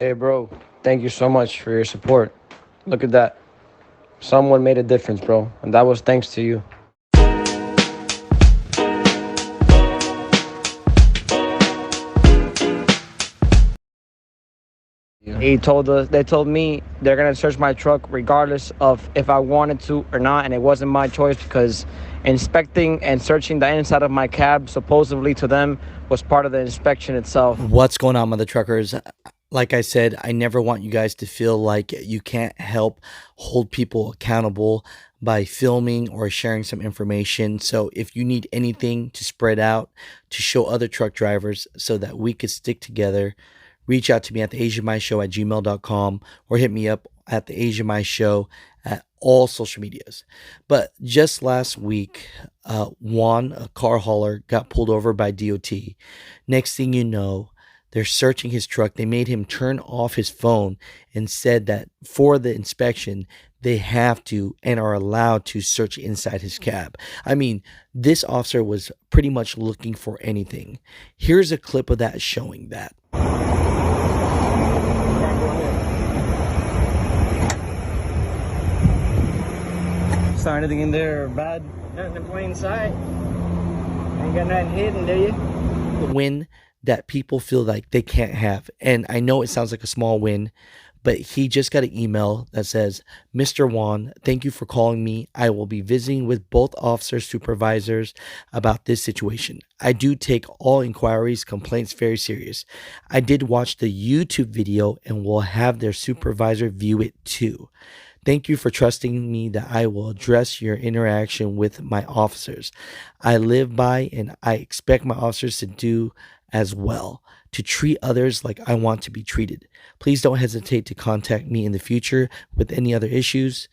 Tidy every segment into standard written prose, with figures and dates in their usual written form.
Hey, bro, thank you so much for your support. Look at that. Someone made a difference, bro, and that was thanks to you. They told me they're gonna search my truck regardless of if I wanted to or not, and it wasn't my choice because inspecting and searching the inside of my cab supposedly to them was part of the inspection itself. What's going on, mother truckers? Like I said, I never want you guys to feel like you can't help hold people accountable by filming or sharing some information. So if you need anything to spread out, to show other truck drivers so that we could stick together, reach out to me at the asianmyshow at gmail.com or hit me up at the Asian My Show at all social medias. But just last week, Juan, a car hauler, got pulled over by DOT. Next thing you know, they're searching his truck. They made him turn off his phone and said that for the inspection, they have to and are allowed to search inside his cab. I mean, this officer was pretty much looking for anything. Here's a clip of that showing that. Saw anything in there bad? Nothing in plain sight. Ain't got nothing hidden, do you? Win that people feel like they can't have. And I know it sounds like a small win, but he just got an email that says, Mr. Juan, thank you for calling me. I will be visiting with both officers, supervisors about this situation. I do take all inquiries, complaints very serious. I did watch the YouTube video and will have their supervisor view it too. Thank you for trusting me that I will address your interaction with my officers. I live by and I expect my officers to do as well, to treat others like I want to be treated. Please don't hesitate to contact me in the future with any other issues.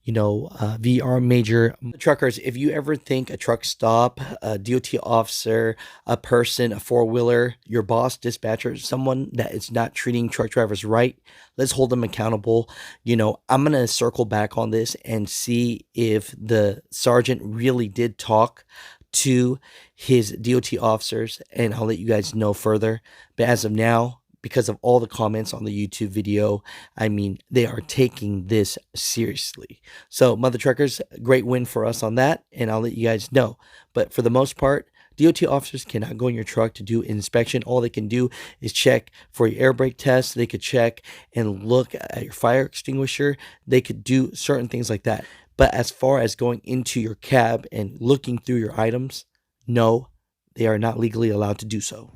VR major truckers, if you ever think a truck stop, a DOT officer, a person, a four-wheeler, your boss, dispatcher, someone that is not treating truck drivers right, let's hold them accountable. I'm going to circle back on this and see if the sergeant really did talk to his DOT officers, and I'll let you guys know further. But as of now, because of all the comments on the YouTube video, I mean, they are taking this seriously. So, mother truckers, great win for us on that, and I'll let you guys know. But for the most part, DOT officers cannot go in your truck to do an inspection. All they can do is check for your air brake test. They could check and look at your fire extinguisher. They could do certain things like that. But as far as going into your cab and looking through your items, no, they are not legally allowed to do so.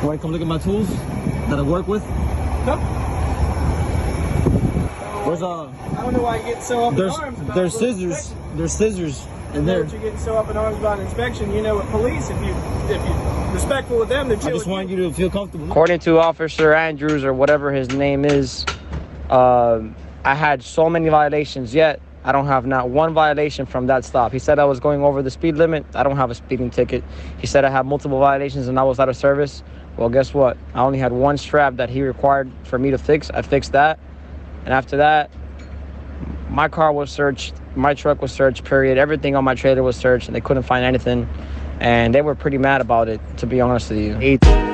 Want to come look at my tools that I work with? Nope. Where's I don't know why you get so up in arms about there's little scissors. inspection. There's scissors I in know there. what you're getting so up in arms about inspection. You know, with police, if you respectful with them, then I just want you to feel comfortable. According to Officer Andrews, or whatever his name is, I had so many violations, yet I don't have not one violation from that stop. He said I was going over the speed limit. I don't have a speeding ticket. He said I had multiple violations and I was out of service. Well, guess what? I only had one strap that he required for me to fix. I fixed that. And after that, my car was searched. My truck was searched, period. Everything on my trailer was searched, and they couldn't find anything. And they were pretty mad about it, to be honest with you.